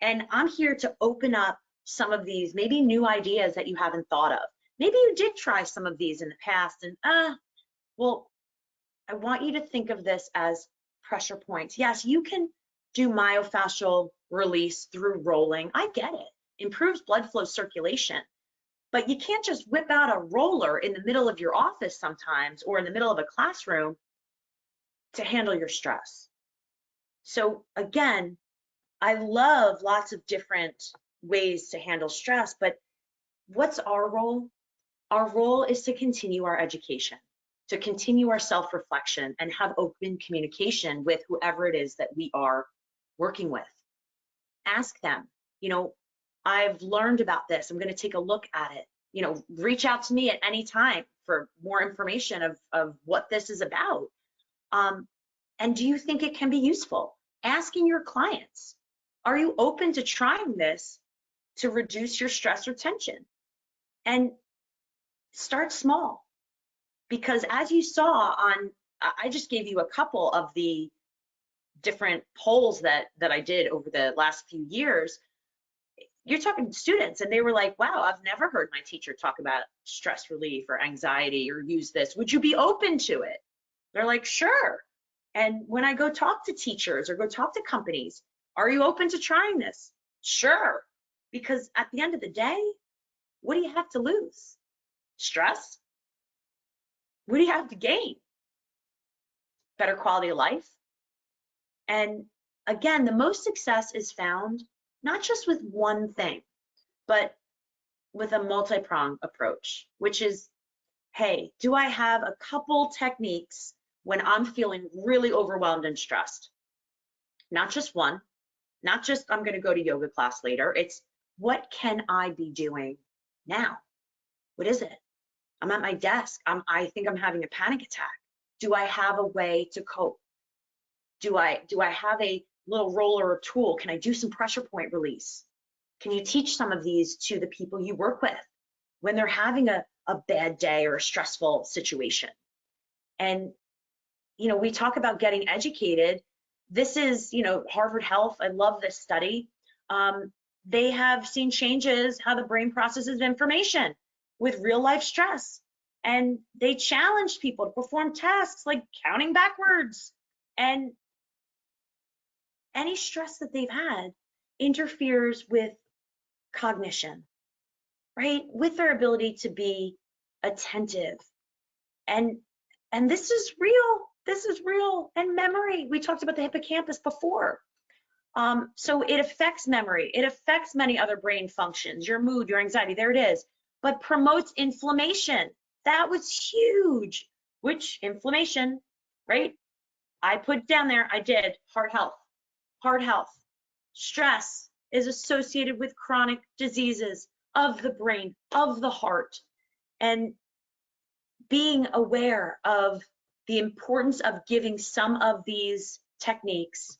And I'm here to open up some of these maybe new ideas that you haven't thought of. Maybe you did try some of these in the past and, well, I want you to think of this as pressure points. Yes, you can do myofascial release through rolling. I get it. Improves blood flow circulation. But you can't just whip out a roller in the middle of your office sometimes or in the middle of a classroom to handle your stress. So again, I love lots of different ways to handle stress, but what's our role? Our role is to continue our education, to continue our self-reflection and have open communication with whoever it is that we are working with. Ask them, I've learned about this. I'm going to take a look at it. Reach out to me at any time for more information of what this is about. And do you think it can be useful? Asking your clients, are you open to trying this to reduce your stress or tension? And start small, because as you saw I just gave you a couple of the different polls that I did over the last few years. You're talking to students and they were like, wow, I've never heard my teacher talk about stress relief or anxiety or use this. Would you be open to it? They're like, sure. And when I go talk to teachers or go talk to companies, are you open to trying this? Sure. Because at the end of the day, what do you have to lose? Stress? What do you have to gain? Better quality of life? And again, the most success is found not just with one thing, but with a multi-pronged approach, which is, hey, do I have a couple techniques when I'm feeling really overwhelmed and stressed? Not just one, not just I'm going to go to yoga class later. It's what can I be doing now? What is it? I'm at my desk. I think I'm having a panic attack. Do I have a way to cope? Do I have a little roller or tool? Can I do some pressure point release? Can you teach some of these to the people you work with when they're having a bad day or a stressful situation? And, we talk about getting educated. This is, Harvard Health. I love this study. They have seen changes how the brain processes information with real life stress. And they challenged people to perform tasks like counting backwards. And any stress that they've had interferes with cognition, right? With their ability to be attentive. And this is real. This is real. And memory. We talked about the hippocampus before. So it affects memory. It affects many other brain functions, your mood, your anxiety, there it is. But promotes inflammation. That was huge. Which inflammation, right? I put down there, I did, heart health. Heart health. Stress is associated with chronic diseases of the brain, of the heart. And being aware of the importance of giving some of these techniques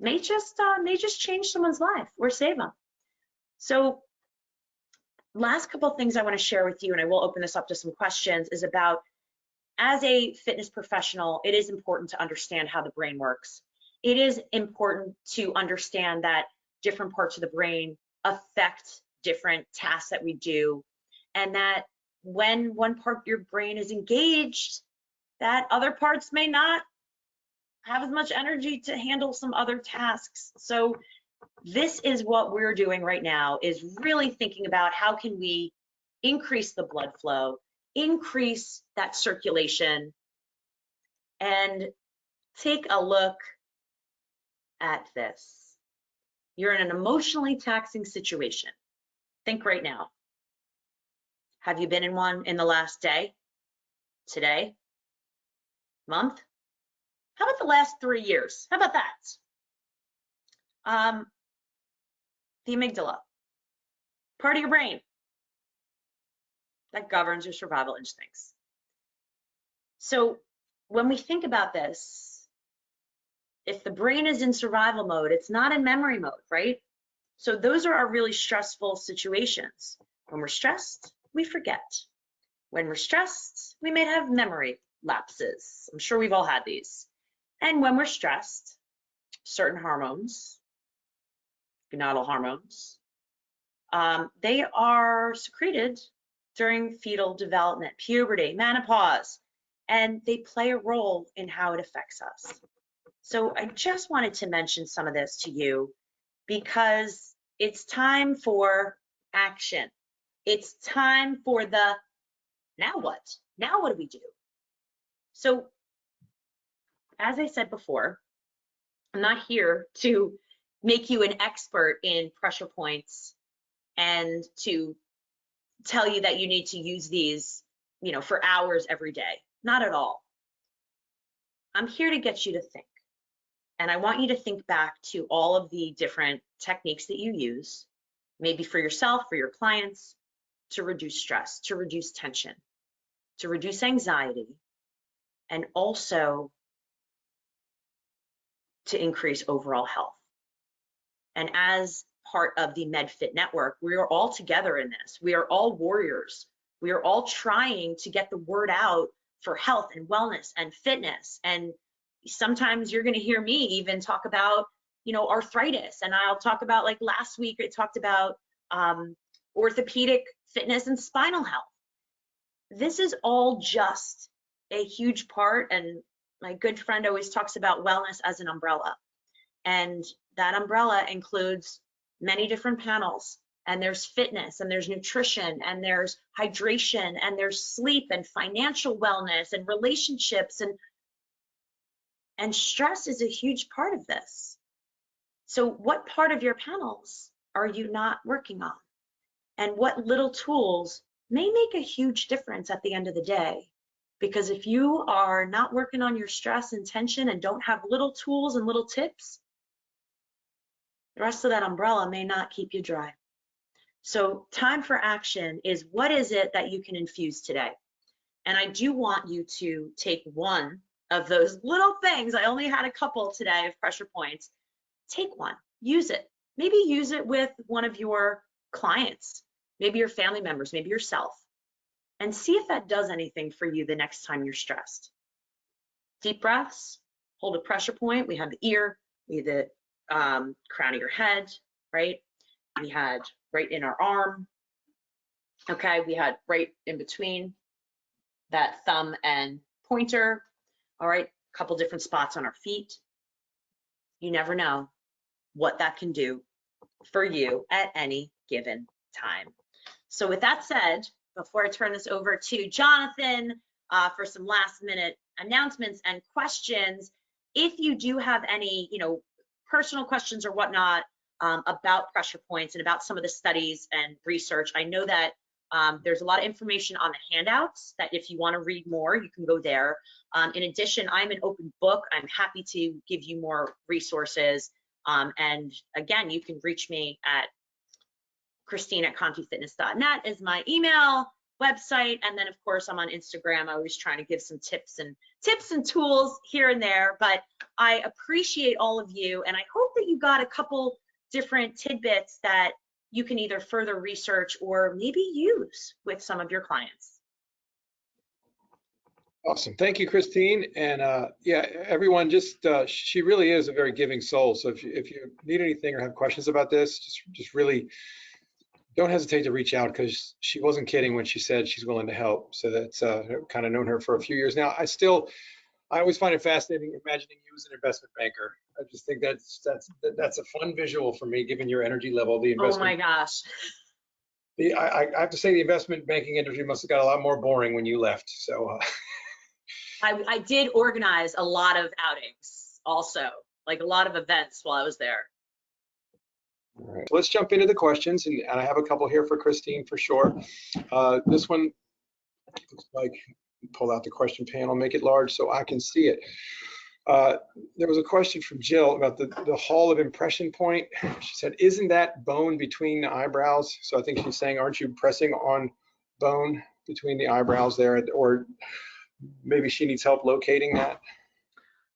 may just change someone's life or save them. So last couple of things I want to share with you, and I will open this up to some questions, is about, as a fitness professional, it is important to understand how the brain works. It is important to understand that different parts of the brain affect different tasks that we do, and that when one part of your brain is engaged, that other parts may not have as much energy to handle some other tasks. So this is what we're doing right now, is really thinking about how can we increase the blood flow, increase that circulation, and take a look at this. You're in an emotionally taxing situation. Think right now. Have you been in one in the last day, today, month? How about the last 3 years? How about that? The amygdala, part of your brain that governs your survival instincts. So when we think about this, If the brain is in survival mode, it's not in memory mode, right? So those are our really stressful situations. When we're stressed, we forget. When we're stressed, we may have memory lapses. I'm sure we've all had these. And when we're stressed, certain hormones, gonadal hormones, they are secreted during fetal development, puberty, menopause, and they play a role in how it affects us. So I just wanted to mention some of this to you because it's time for action. It's time for the now what? Now what do we do? So as I said before, I'm not here to make you an expert in pressure points and to tell you that you need to use these, for hours every day. Not at all. I'm here to get you to think. And I want you to think back to all of the different techniques that you use, maybe for yourself, for your clients, to reduce stress, to reduce tension, to reduce anxiety, and also to increase overall health. And as part of the MedFit network, we are all together in this. We are all warriors. We are all trying to get the word out for health and wellness and fitness. And sometimes you're going to hear me even talk about, arthritis. And I'll talk about, like last week, I talked about orthopedic fitness and spinal health. This is all just a huge part. And my good friend always talks about wellness as an umbrella. And that umbrella includes many different panels. And there's fitness, and there's nutrition, and there's hydration, and there's sleep, and financial wellness, and relationships, and stress is a huge part of this. So what part of your panels are you not working on? And what little tools may make a huge difference at the end of the day? Because if you are not working on your stress and tension and don't have little tools and little tips, the rest of that umbrella may not keep you dry. So time for action is, what is it that you can infuse today? And I do want you to take one of those little things. I only had a couple today of pressure points. Take one, use it. Maybe use it with one of your clients, maybe your family members, maybe yourself, and see if that does anything for you the next time you're stressed. Deep breaths, hold a pressure point. We have the ear, we have the crown of your head, right? We had right in our arm. Okay, we had right in between that thumb and pointer. All right, a couple different spots on our feet. You never know what that can do for you at any given time. So with that said, before I turn this over to Jonathan for some last minute announcements and questions, if you do have any, personal questions or whatnot about pressure points and about some of the studies and research, I know that there's a lot of information on the handouts that if you want to read more, you can go there. In addition, I'm an open book. I'm happy to give you more resources. And again, you can reach me at Christine@contifitness.net is my email, website, and then of course I'm on Instagram. I always trying to give some tips and tools here and there. But I appreciate all of you, and I hope that you got a couple different tidbits that you can either further research or maybe use with some of your clients. Awesome. Thank you, Christine. And yeah, everyone, she really is a very giving soul. So if you need anything or have questions about this, just really don't hesitate to reach out, because she wasn't kidding when she said she's willing to help. So that's kind of known her for a few years now. I always find it fascinating imagining you as an investment banker. I just think that's a fun visual for me, given your energy level. The investment. Oh my gosh. I have to say the investment banking industry must have got a lot more boring when you left. So. I did organize a lot of outings also, like a lot of events while I was there. All right, so let's jump into the questions, and I have a couple here for Christine for sure. This one looks like, pull out the question panel, make it large so I can see it. There was a question from Jill about the hall of impression point. She said, isn't that bone between the eyebrows? So I think she's saying, aren't you pressing on bone between the eyebrows there? Or maybe she needs help locating that.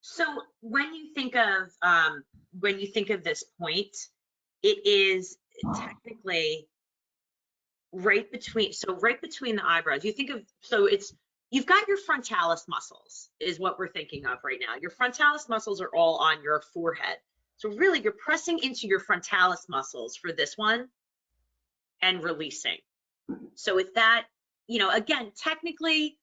So when you think of this point, it is technically right between the eyebrows. You think of, so it's, you've got your frontalis muscles is what we're thinking of right now. Your frontalis muscles are all on your forehead. So really you're pressing into your frontalis muscles for this one and releasing. So with that, you know, again, technically,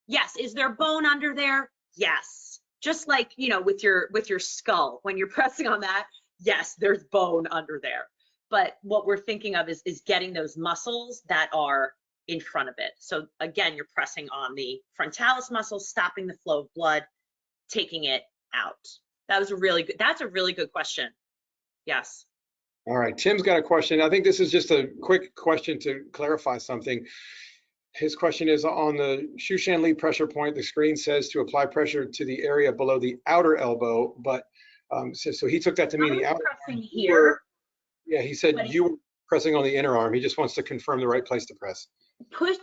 yes. Is there bone under there? Yes. Just like, you know, with your skull, when you're pressing on that, yes, there's bone under there. But what we're thinking of is getting those muscles that are in front of it. So again, you're pressing on the frontalis muscles, stopping the flow of blood, taking it out. That's a really good question. Yes. All right, Tim's got a question. I think this is just a quick question to clarify something. His question is on the Shushan lead pressure point. The screen says to apply pressure to the area below the outer elbow, but so he took that to mean the outer pressing arm. here. Yeah, he said you were pressing on the inner arm. He just wants to confirm the right place to press.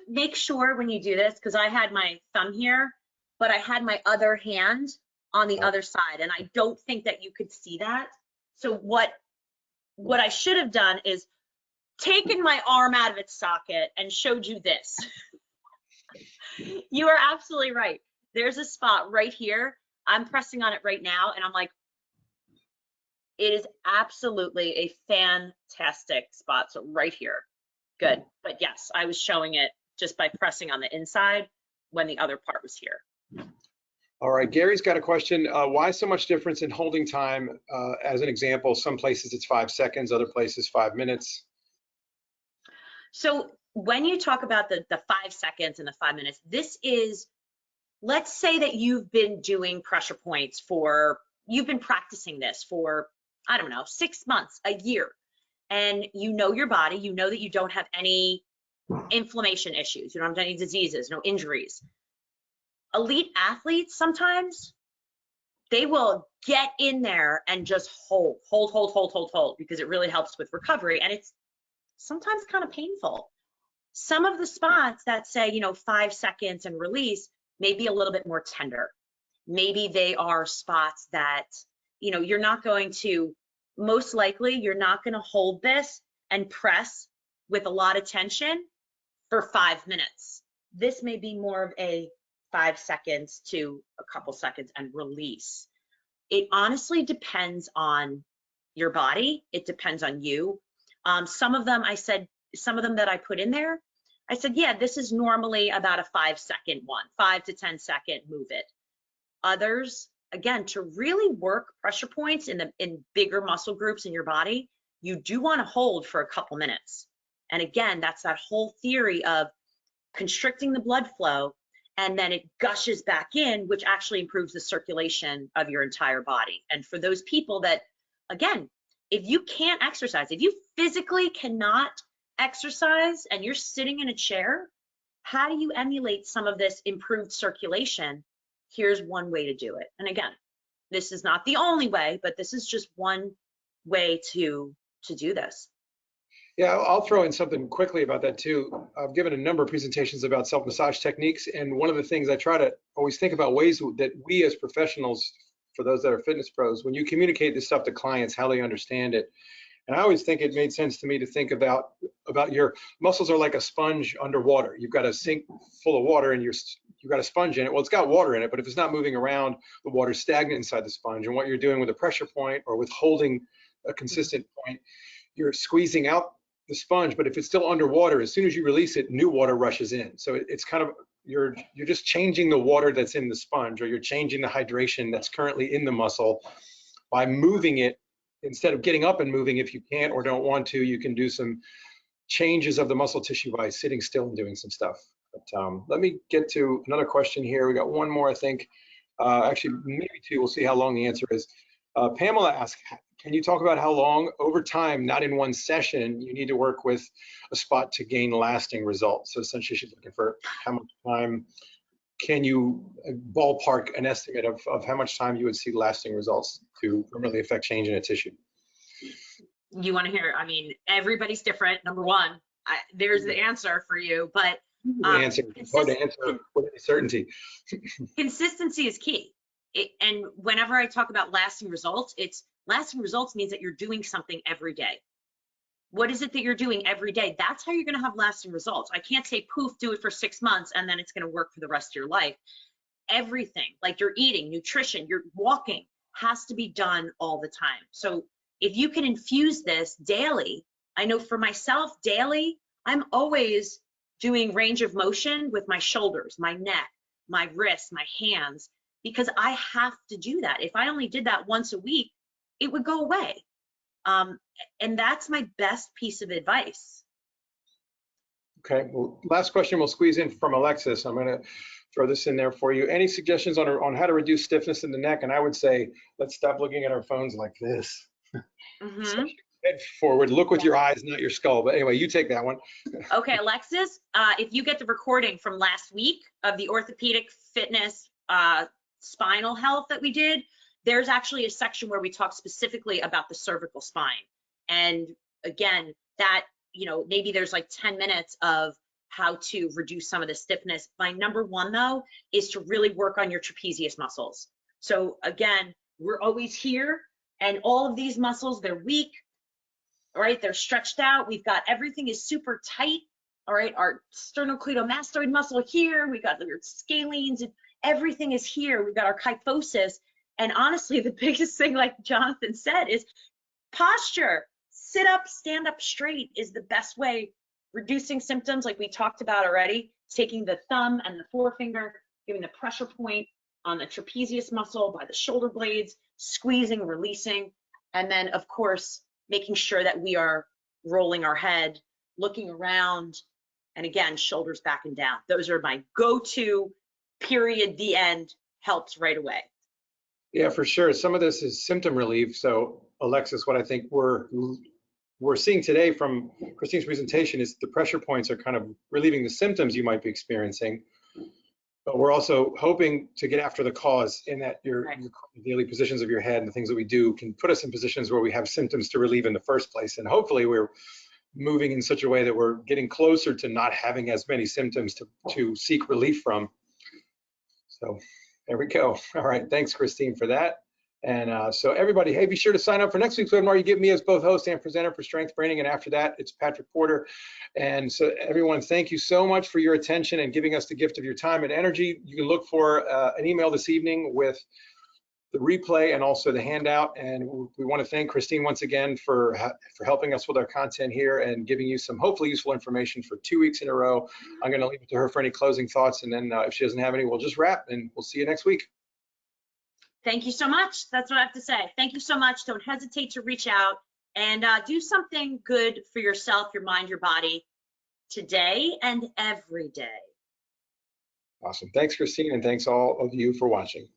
Make sure when you do this, because I had my thumb here, but I had my other hand on the other side, and I don't think that you could see that. So what I should have done is taken my arm out of its socket and showed you this. You are absolutely right. There's a spot right here. I'm pressing on it right now, and I'm like, it is absolutely a fantastic spot. So right here, good. But yes, I was showing it just by pressing on the inside when the other part was here. All right, Gary's got a question. Why so much difference in holding time? As an example, some places it's 5 seconds, other places 5 minutes. So when you talk about the 5 seconds and the 5 minutes, this is, let's say that you've been doing pressure points you've been practicing this for, I don't know, 6 months, a year, and you know your body, you know that you don't have any inflammation issues, you don't have any diseases, no injuries. Elite athletes, sometimes they will get in there and just hold, because it really helps with recovery, and it's sometimes kind of painful. Some of the spots that say, you know, 5 seconds and release may be a little bit more tender. Maybe they are spots that, you know, you're not going to, most likely, you're not going to hold this and press with a lot of tension for 5 minutes. This may be more of a 5 seconds to a couple seconds and release. It honestly depends on your body. It depends on you. Some of them that I put in there, I said, yeah, this is normally about a 5 second one, 5 to 10 second move it. Others, again, to really work pressure points in bigger muscle groups in your body, you do want to hold for a couple minutes. And again, that's that whole theory of constricting the blood flow, and then it gushes back in, which actually improves the circulation of your entire body. And for those people that, again, if you can't exercise, if you physically cannot exercise and you're sitting in a chair, how do you emulate some of this improved circulation? Here's one way to do it. And again, this is not the only way, but this is just one way to do this. Yeah, I'll throw in something quickly about that too. I've given a number of presentations about self-massage techniques, and one of the things I try to always think about ways that we as professionals, for those that are fitness pros, when you communicate this stuff to clients, how they understand it. And I always think it made sense to me to think about your muscles are like a sponge underwater. You've got a sink full of water and you've got a sponge in it. Well, it's got water in it, but if it's not moving around, the water's stagnant inside the sponge. And what you're doing with a pressure point or with holding a consistent point, you're squeezing out the sponge, but if it's still underwater, as soon as you release it, new water rushes in. So it's kind of, you're just changing the water that's in the sponge, or you're changing the hydration that's currently in the muscle by moving it. Instead of getting up and moving, if you can't or don't want to, you can do some changes of the muscle tissue by sitting still and doing some stuff. But let me get to another question here. We got one more, I think. Actually, maybe two. We'll see how long the answer is. Pamela asked, can you talk about how long over time, not in one session, you need to work with a spot to gain lasting results? So essentially she's looking for how much time can you ballpark an estimate of how much time you would see lasting results to permanently affect change in a tissue? You want to hear, I mean, everybody's different. Number one, there's the answer for you, but It's hard to answer with any certainty. Consistency is key. And whenever I talk about lasting results, it's lasting results means that you're doing something every day. What is it that you're doing every day? That's how you're going to have lasting results. I can't say poof, do it for 6 months and then it's going to work for the rest of your life. Everything, like your eating, nutrition, your walking, has to be done all the time. So if you can infuse this daily, I know for myself daily, I'm always doing range of motion with my shoulders, my neck, my wrists, my hands, because I have to do that. If I only did that once a week, it would go away. And that's my best piece of advice. Okay, well, last question we'll squeeze in from Alexis. I'm going to throw this in there for you. Any suggestions on how to reduce stiffness in the neck? And I would say, let's stop looking at our phones like this. Mm-hmm. Head forward, look with your eyes, not your skull. But anyway, you take that one. Okay, Alexis, if you get the recording from last week of the orthopedic fitness spinal health that we did, there's actually a section where we talk specifically about the cervical spine. And again, that, you know, maybe there's like 10 minutes of how to reduce some of the stiffness. My number one, though, is to really work on your trapezius muscles. So again, we're always here, and all of these muscles, they're weak, all right? They're stretched out. We've got, everything is super tight, all right? Our sternocleidomastoid muscle here, we got the scalenes, and everything is here. We've got our kyphosis. And honestly, the biggest thing, like Jonathan said, is posture. Sit up, stand up straight is the best way. Reducing symptoms, like we talked about already, taking the thumb and the forefinger, giving the pressure point on the trapezius muscle by the shoulder blades, squeezing, releasing, and then of course, making sure that we are rolling our head, looking around, and again, shoulders back and down. Those are my go-to, period, the end, helps right away. Yeah, for sure. Some of this is symptom relief. So Alexis, what I think we're seeing today from Christine's presentation is the pressure points are kind of relieving the symptoms you might be experiencing. But we're also hoping to get after the cause, in that your daily positions of your head and the things that we do can put us in positions where we have symptoms to relieve in the first place. And hopefully we're moving in such a way that we're getting closer to not having as many symptoms to seek relief from. So there we go. All right. Thanks, Christine, for that. And so everybody, hey, be sure to sign up for next week's webinar. You get me as both host and presenter for strength training. And after that, it's Patrick Porter. And so everyone, thank you so much for your attention and giving us the gift of your time and energy. You can look for an email this evening with the replay and also the handout. And we want to thank Christine once again for helping us with our content here and giving you some hopefully useful information for 2 weeks in a row. I'm going to leave it to her for any closing thoughts. And then if she doesn't have any, we'll just wrap and we'll see you next week. Thank you so much. That's what I have to say. Thank you so much. Don't hesitate to reach out and do something good for yourself, your mind, your body today and every day. Awesome. Thanks, Christine, and thanks all of you for watching.